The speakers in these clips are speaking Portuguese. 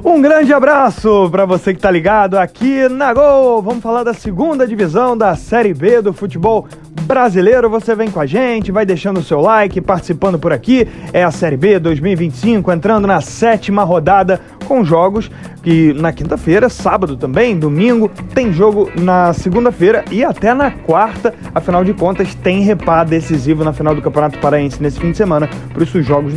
Um grande abraço para você que tá ligado aqui na Gol. Vamos falar da segunda divisão da Série B do futebol brasileiro. Você vem com a gente, vai deixando o seu like, participando por aqui. É a Série B 2025, entrando na 7ª rodada com jogos que na quinta-feira, sábado também, domingo, tem jogo na segunda-feira e até na quarta. Afinal de contas, tem repá decisivo na final do Campeonato Paraense nesse fim de semana. Por isso, os jogos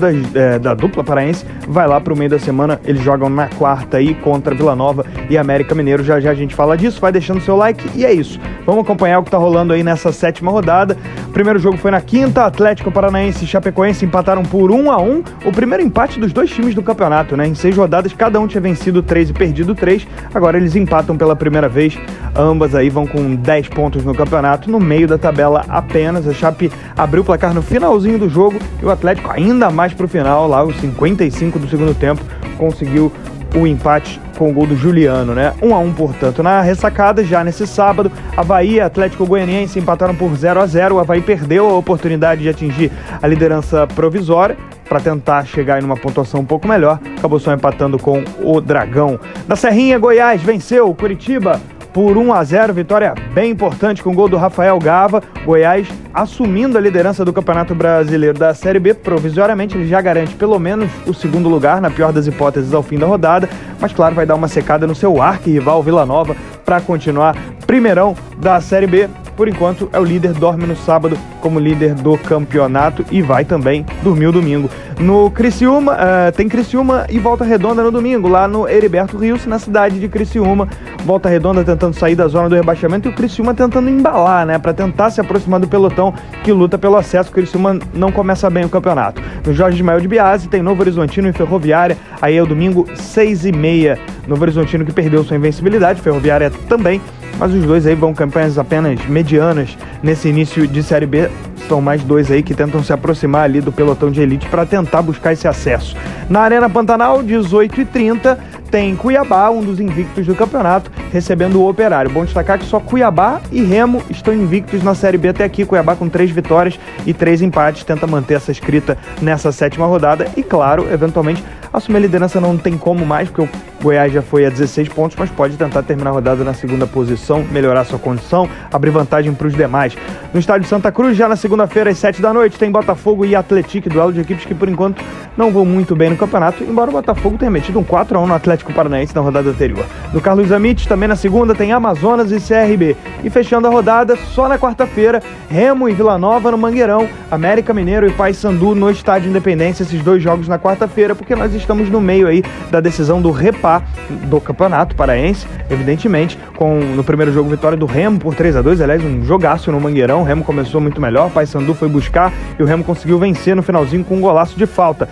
da dupla paraense vai lá pro meio da semana. Eles jogam na quarta aí contra Vila Nova e América Mineiro. Já já a gente fala disso, vai deixando seu like e é isso. Vamos acompanhar o que tá rolando aí nessa 7ª rodada. O primeiro jogo foi na quinta, Atlético Paranaense e Chapecoense empataram por 1-1. O primeiro empate dos dois times do campeonato, né? Em 6 rodadas, cada um tinha vencido 3 e perdido 3. Agora eles empatam pela primeira vez. Ambas aí vão com 10 pontos no campeonato, no meio da tabela apenas. A Chape abriu o placar no finalzinho do jogo e o Atlético ainda mais pro final, lá os 55 do segundo tempo, conseguiu o empate com o gol do Juliano, né? 1-1, portanto. Na ressacada, já nesse sábado, Avaí e Atlético Goianiense empataram por 0-0. O Avaí perdeu a oportunidade de atingir a liderança provisória para tentar chegar em uma pontuação um pouco melhor. Acabou só empatando com o Dragão. Na Serrinha, Goiás venceu o Curitiba por 1-0, vitória bem importante com o gol do Rafael Gava. Goiás assumindo a liderança do Campeonato Brasileiro da Série B. Provisoriamente ele já garante pelo menos o segundo lugar, na pior das hipóteses, ao fim da rodada. Mas claro, vai dar uma secada no seu arquirrival Vila Nova para continuar primeirão da Série B. Por enquanto é o líder, dorme no sábado como líder do campeonato e vai também dormir o domingo. No Criciúma, tem Criciúma e Volta Redonda no domingo, lá no Heriberto Rios, na cidade de Criciúma. Volta Redonda tentando sair da zona do rebaixamento e o Criciúma tentando embalar, né, para tentar se aproximar do pelotão que luta pelo acesso. O Criciúma não começa bem o campeonato. No Jorge Ismael de Biase tem Novo Horizontino e Ferroviária, aí é o domingo 6h30. Novo Horizontino que perdeu sua invencibilidade, Ferroviária também, mas os dois aí vão campanhas apenas medianas nesse início de Série B. São mais dois aí que tentam se aproximar ali do pelotão de elite para tentar buscar esse acesso. Na Arena Pantanal, 18h30, tem Cuiabá, um dos invictos do campeonato, recebendo o Operário. Bom destacar que só Cuiabá e Remo estão invictos na Série B até aqui. Cuiabá com 3 vitórias e 3 empates, tenta manter essa escrita nessa 7ª rodada e, claro, eventualmente, assumir a liderança não tem como mais, porque o Goiás já foi a 16 pontos, mas pode tentar terminar a rodada na segunda posição, melhorar sua condição, abrir vantagem para os demais. No estádio Santa Cruz, já na segunda-feira, às 7 da noite, tem Botafogo e Atlético, duelo de equipes que, por enquanto, não vão muito bem no campeonato, embora o Botafogo tenha metido um 4-1 no Atlético Paranaense na rodada anterior. No Carlos Amit, também na segunda, tem Amazonas e CRB. E fechando a rodada, só na quarta-feira, Remo e Vila Nova no Mangueirão, América Mineiro e Paysandu no Estádio Independência, esses dois jogos na quarta-feira, porque nós estamos no meio aí da decisão do repá do Campeonato Paraense, evidentemente, com no primeiro jogo vitória do Remo por 3-2, aliás, um jogaço no Mangueirão. O Remo começou muito melhor, o Paysandu foi buscar e o Remo conseguiu vencer no finalzinho com um golaço de falta.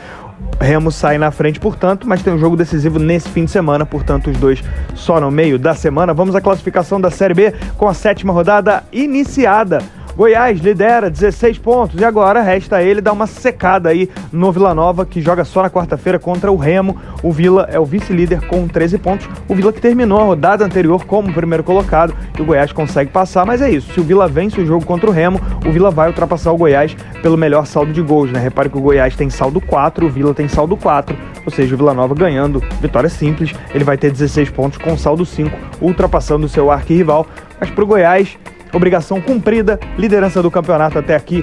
Remo sai na frente, portanto, mas tem um jogo decisivo nesse fim de semana, portanto, os dois só no meio da semana. Vamos à classificação da Série B com a 7ª rodada iniciada. Goiás lidera 16 pontos e agora resta ele dar uma secada aí no Vila Nova, que joga só na quarta-feira contra o Remo. O Vila é o vice-líder com 13 pontos. O Vila que terminou a rodada anterior como primeiro colocado e o Goiás consegue passar, mas é isso. Se o Vila vence o jogo contra o Remo, o Vila vai ultrapassar o Goiás pelo melhor saldo de gols, né? Repare que o Goiás tem saldo 4, o Vila tem saldo 4, ou seja, o Vila Nova ganhando, vitória simples, ele vai ter 16 pontos com saldo 5, ultrapassando o seu arquirrival. Mas para o Goiás, obrigação cumprida, liderança do campeonato até aqui.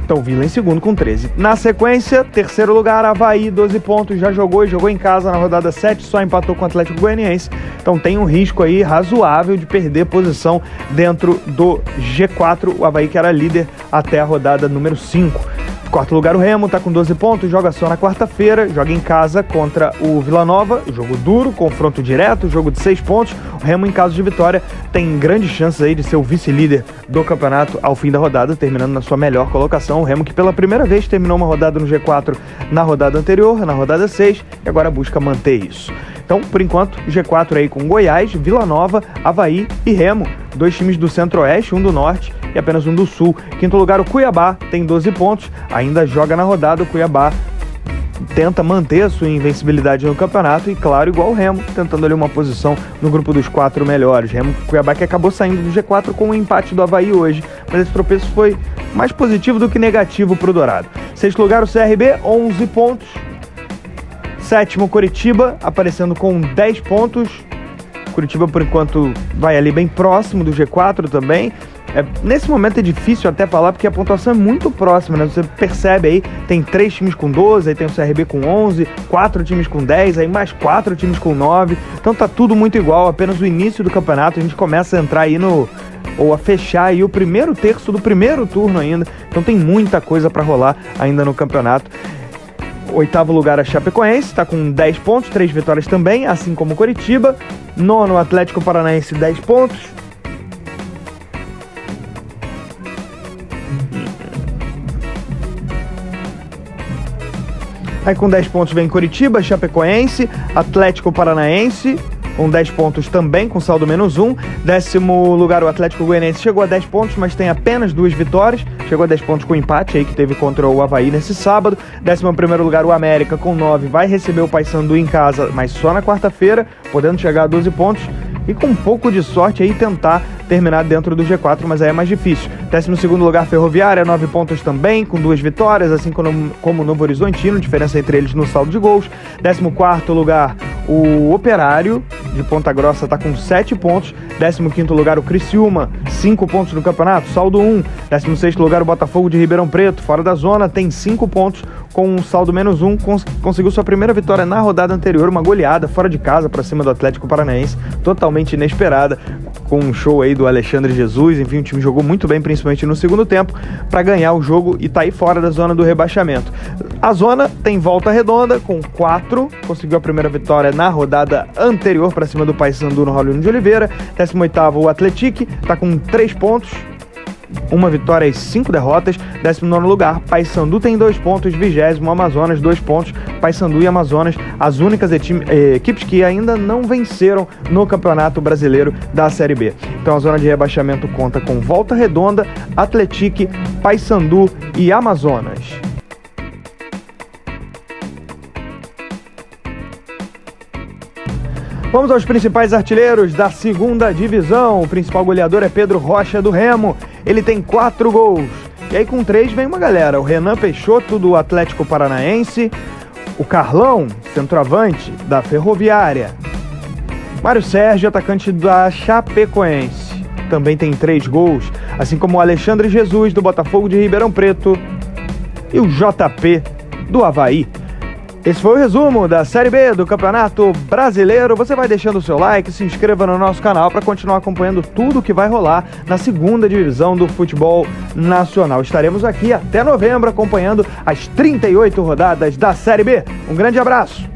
Então, Vila em segundo com 13. Na sequência, terceiro lugar, Avaí, 12 pontos, já jogou e jogou em casa na rodada 7, só empatou com o Atlético Goianiense. Então tem um risco aí razoável de perder posição dentro do G4, o Avaí que era líder até a rodada número 5. Quarto lugar, o Remo está com 12 pontos, joga só na quarta-feira, joga em casa contra o Vila Nova, jogo duro, confronto direto, jogo de 6 pontos. O Remo, em caso de vitória, tem grandes chances aí de ser o vice-líder do campeonato ao fim da rodada, terminando na sua melhor colocação. O Remo que pela primeira vez terminou uma rodada no G4 na rodada anterior, na rodada 6, e agora busca manter isso. Então, por enquanto, G4 aí com Goiás, Vila Nova, Avaí e Remo. 2 times do Centro-Oeste, um do Norte e apenas um do Sul. Quinto lugar, o Cuiabá, tem 12 pontos, ainda joga na rodada. O Cuiabá tenta manter a sua invencibilidade no campeonato e, claro, igual o Remo, tentando ali uma posição no grupo dos 4 melhores. Cuiabá que acabou saindo do G4 com o empate do Avaí hoje, mas esse tropeço foi mais positivo do que negativo para o Dourado. Sexto lugar, o CRB, 11 pontos. Sétimo, Coritiba, aparecendo com 10 pontos. Curitiba, por enquanto, vai ali bem próximo do G4 também. Nesse momento é difícil até falar, porque a pontuação é muito próxima, né? Você percebe aí, tem 3 times com 12, aí tem o CRB com 11, 4 times com 10, aí mais 4 times com 9. Então tá tudo muito igual, apenas o início do campeonato. A gente começa a entrar aí ou a fechar aí o primeiro terço do primeiro turno ainda. Então tem muita coisa para rolar ainda no campeonato. Oitavo lugar, a Chapecoense, está com 10 pontos, 3 vitórias também, assim como o Coritiba. Nono, Atlético Paranaense, 10 pontos. Aí com 10 pontos vem Coritiba, Chapecoense, Atlético Paranaense, com 10 pontos também, com saldo -1. Décimo lugar, o Atlético Goianiense chegou a 10 pontos, mas tem apenas 2 vitórias. Chegou a 10 pontos com empate aí que teve contra o Avaí nesse sábado. 11º lugar, o América, com 9, vai receber o Paysandu em casa, mas só na quarta-feira, podendo chegar a 12 pontos. E com um pouco de sorte aí tentar terminar dentro do G4, mas aí é mais difícil. 12º lugar, Ferroviária, 9 pontos também, com 2 vitórias, assim como o Novo Horizontino, diferença entre eles no saldo de gols. 14º lugar, o Operário, de Ponta Grossa, está com 7 pontos. 15º lugar, o Criciúma, 5 pontos no campeonato, saldo 1. 16º lugar, o Botafogo de Ribeirão Preto, fora da zona, tem 5 pontos, com um saldo -1, conseguiu sua primeira vitória na rodada anterior, uma goleada fora de casa para cima do Atlético Paranaense, totalmente inesperada, com um show aí do Alexandre Jesus. Enfim, o time jogou muito bem, principalmente no segundo tempo, para ganhar o jogo e tá aí fora da zona do rebaixamento. A zona tem Volta Redonda com 4, conseguiu a primeira vitória na rodada anterior para cima do Paysandu no Raulino de Oliveira. 18º, o Atlético, tá com 3 pontos, 1 vitória e 5 derrotas. 19º lugar, Paysandu tem 2 pontos. 20º, Amazonas, 2 pontos. Paysandu e Amazonas, as únicas equipes que ainda não venceram no Campeonato Brasileiro da Série B. Então a zona de rebaixamento conta com Volta Redonda, Atlético, Paysandu e Amazonas. Vamos aos principais artilheiros da segunda divisão. O principal goleador é Pedro Rocha, do Remo. Ele tem 4 gols. E aí com 3 vem uma galera. O Renan Peixoto, do Atlético Paranaense. O Carlão, centroavante, da Ferroviária. Mário Sérgio, atacante da Chapecoense. Também tem 3 gols. Assim como o Alexandre Jesus, do Botafogo de Ribeirão Preto. E o JP, do Avaí. Esse foi o resumo da Série B do Campeonato Brasileiro. Você vai deixando o seu like, se inscreva no nosso canal para continuar acompanhando tudo que vai rolar na segunda divisão do futebol nacional. Estaremos aqui até novembro acompanhando as 38 rodadas da Série B. Um grande abraço!